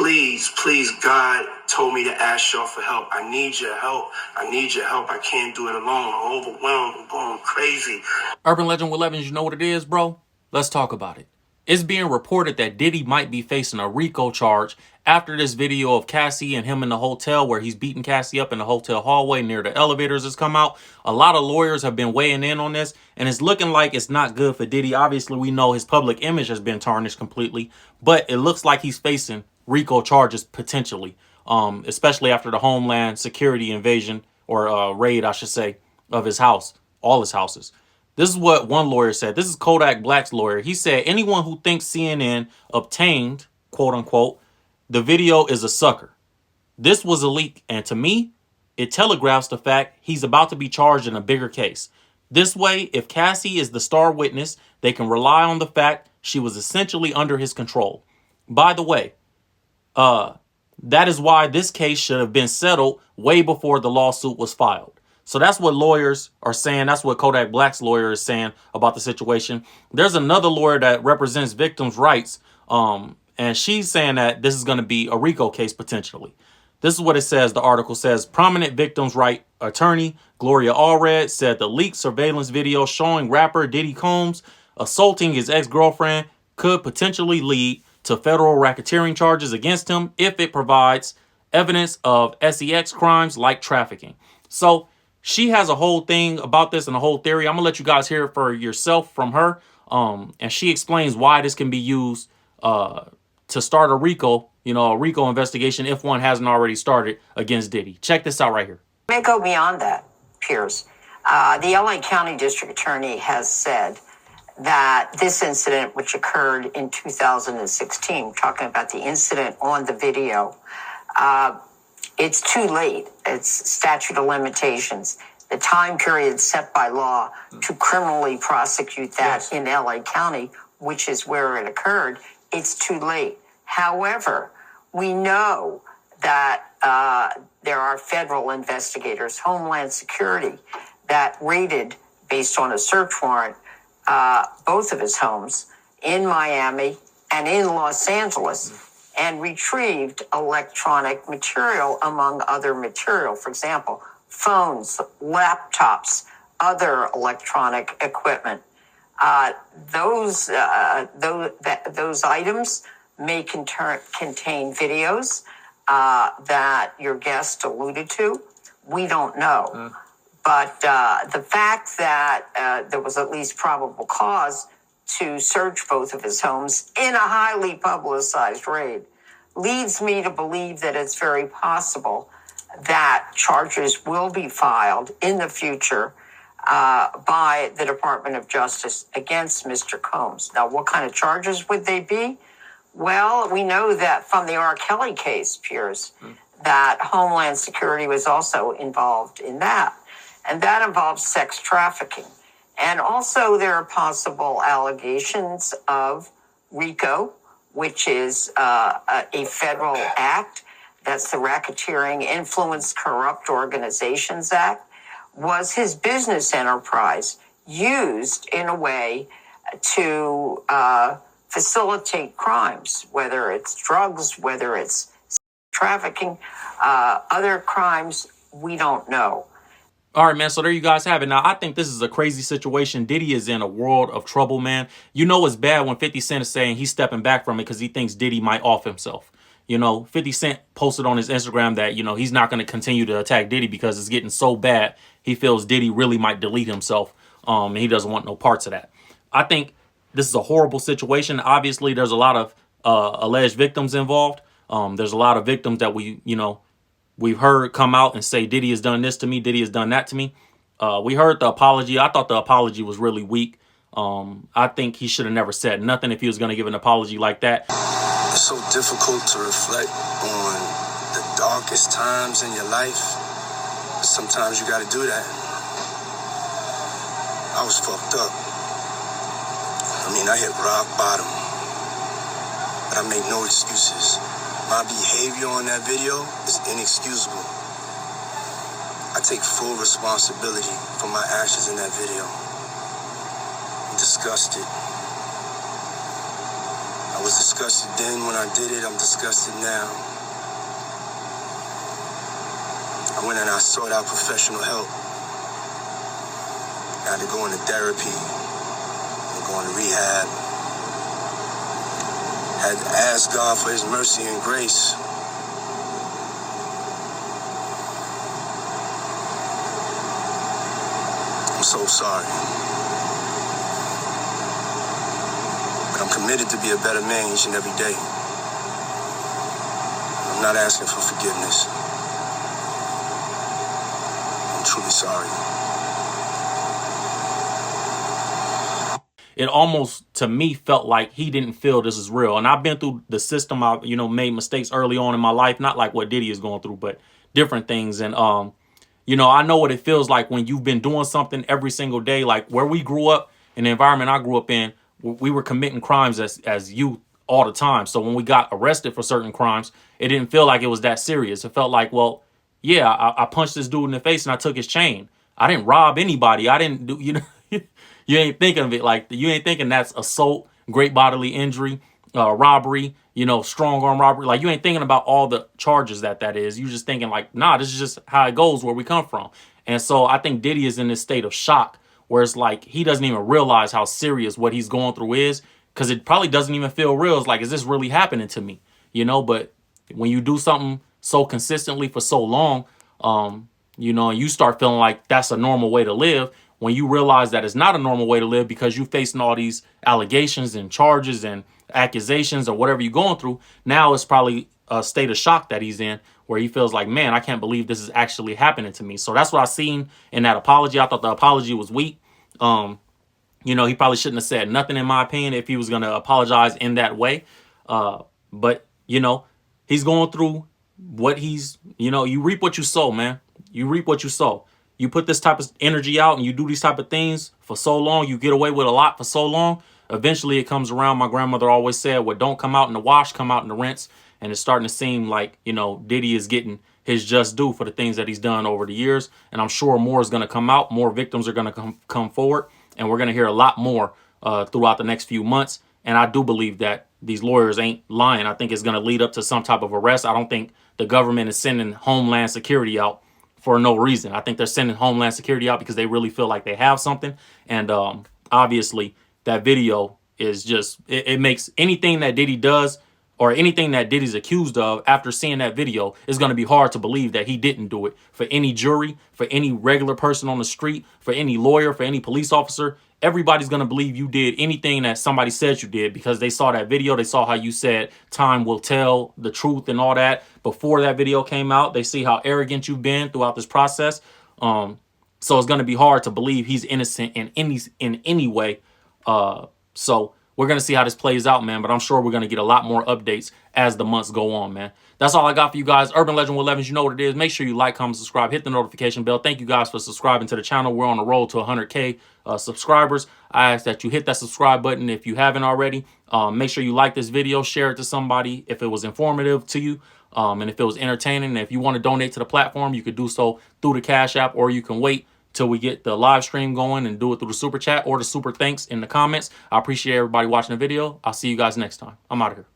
please, God told me to ask y'all for help. I need your help. I need your help. I can't do it alone. I'm overwhelmed. I'm going crazy. Urban Legend with Evans, you know what it is, bro? Let's talk about it. It's being reported that Diddy might be facing a RICO charge after this video of Cassie and him in the hotel where he's beating Cassie up in the hotel hallway near the elevators has come out. A lot of lawyers have been weighing in on this, and it's looking like it's not good for Diddy. Obviously, we know his public image has been tarnished completely, but it looks like he's facing RICO charges potentially, especially after the Homeland Security invasion or raid, I should say, of his house, all his houses. This is what one lawyer said. This is Kodak Black's lawyer. He said, anyone who thinks CNN obtained, quote unquote, the video is a sucker. This was a leak. And to me, it telegraphs the fact he's about to be charged in a bigger case. This way, if Cassie is the star witness, they can rely on the fact she was essentially under his control. By the way, that is why this case should have been settled way before the lawsuit was filed. So that's what lawyers are saying. That's what Kodak Black's lawyer is saying about the situation. There's another lawyer that represents victims' rights, and she's saying that this is going to be a RICO case potentially. This is what it says. The article says, prominent victims' right attorney Gloria Allred said the leaked surveillance video showing rapper Diddy Combs assaulting his ex-girlfriend could potentially lead to federal racketeering charges against him if it provides evidence of sex crimes like trafficking. So she has a whole thing about this and a whole theory. I'm going to let you guys hear it for yourself from her. And she explains why this can be used to start a RICO, a RICO investigation if one hasn't already started against Diddy. Check this out right here. It may go beyond that, Piers. The LA County District Attorney has said that this incident, which occurred in 2016, talking about the incident on the video, it's too late. It's statute of limitations. The time period set by law to criminally prosecute that in LA County, which is where it occurred, it's too late. However, we know that there are federal investigators, Homeland Security, that raided, based on a search warrant, both of his homes in Miami and in Los Angeles, and retrieved electronic material, among other material. For example, phones, laptops, other electronic equipment. Those items may contain videos that your guest alluded to. We don't know. But the fact that there was at least probable cause to search both of his homes in a highly publicized raid leads me to believe that it's very possible that charges will be filed in the future by the Department of Justice against Mr. Combs. Now, what kind of charges would they be? Well, we know that from the R. Kelly case, Piers, that Homeland Security was also involved in that. And that involves sex trafficking. And also there are possible allegations of RICO, which is a federal act. That's the Racketeering Influence Corrupt Organizations Act. Was his business enterprise used in a way to facilitate crimes, whether it's drugs, whether it's trafficking, other crimes, we don't know. All right, man. So there you guys have it. Now, I think this is a crazy situation. Diddy is in a world of trouble, man. You know it's bad when 50 Cent is saying he's stepping back from it because he thinks Diddy might off himself. 50 Cent posted on his Instagram that, he's not going to continue to attack Diddy because it's getting so bad. He feels Diddy really might delete himself. And he doesn't want no parts of that. I think this is a horrible situation. Obviously, there's a lot of alleged victims involved. There's a lot of victims that we've heard come out and say, Diddy has done this to me. Diddy has done that to me. We heard the apology. I thought the apology was really weak. I think he should have never said nothing if he was going to give an apology like that. It's so difficult to reflect on the darkest times in your life. But sometimes you got to do that. I was fucked up. I hit rock bottom. But I make no excuses. My behavior on that video is inexcusable. I take full responsibility for my actions in that video. I'm disgusted. I was disgusted then when I did it. I'm disgusted now. I went and I sought out professional help. I had to go into therapy, go into rehab. Had to ask God for his mercy and grace. I'm so sorry. But I'm committed to be a better man each and every day. I'm not asking for forgiveness. I'm truly sorry. It almost, to me, felt like he didn't feel this is real. And I've been through the system. I've, made mistakes early on in my life, not like what Diddy is going through, but different things. And, I know what it feels like when you've been doing something every single day. Like where we grew up, in the environment I grew up in, we were committing crimes as youth all the time. So when we got arrested for certain crimes, it didn't feel like it was that serious. It felt like, well, yeah, I punched this dude in the face and I took his chain. I didn't rob anybody. I didn't do, you ain't thinking of it like, you ain't thinking that's assault, great bodily injury, robbery, strong arm robbery. Like you ain't thinking about all the charges that is. You just thinking like, nah, this is just how it goes where we come from. And so I think Diddy is in this state of shock where it's like he doesn't even realize how serious what he's going through is, because it probably doesn't even feel real. It's like, is this really happening to me? But when you do something so consistently for so long, and you start feeling like that's a normal way to live, when you realize that it's not a normal way to live because you're facing all these allegations and charges and accusations or whatever you're going through, now it's probably a state of shock that he's in where he feels like, man, I can't believe this is actually happening to me. So that's what I seen in that apology. I thought the apology was weak. He probably shouldn't have said nothing, in my opinion, if he was going to apologize in that way. But he's going through what he's, you reap what you sow, man. You reap what you sow. You put this type of energy out and you do these type of things for so long, you get away with a lot for so long, eventually it comes around. My grandmother always said, what don't come out in the wash, come out in the rinse. And it's starting to seem like, Diddy is getting his just due for the things that he's done over the years. And I'm sure more is going to come out. More victims are going to come forward. And we're going to hear a lot more throughout the next few months. And I do believe that these lawyers ain't lying. I think it's going to lead up to some type of arrest. I don't think the government is sending Homeland Security out for no reason. I think they're sending Homeland Security out because they really feel like they have something. And obviously, that video is just, it makes anything that Diddy does or anything that Diddy's accused of after seeing that video is going to be hard to believe that he didn't do it. For any jury, for any regular person on the street, for any lawyer, for any police officer, everybody's going to believe you did anything that somebody said you did because they saw that video. They saw how you said time will tell the truth and all that before that video came out. They see how arrogant you've been throughout this process. So it's going to be hard to believe he's innocent in any way. So we're going to see how this plays out, man. But I'm sure we're going to get a lot more updates as the months go on, man. That's all I got for you guys. Urban Legend with Levens, you know what it is. Make sure you like, comment, subscribe, hit the notification bell. Thank you guys for subscribing to the channel. We're on the road to 100K subscribers. I ask that you hit that subscribe button if you haven't already. Make sure you like this video, share it to somebody if it was informative to you. And if it was entertaining, and if you want to donate to the platform, you could do so through the Cash App, or you can wait till we get the live stream going and do it through the super chat or the super thanks in the comments. I appreciate everybody watching the video. I'll see you guys next time. I'm out of here.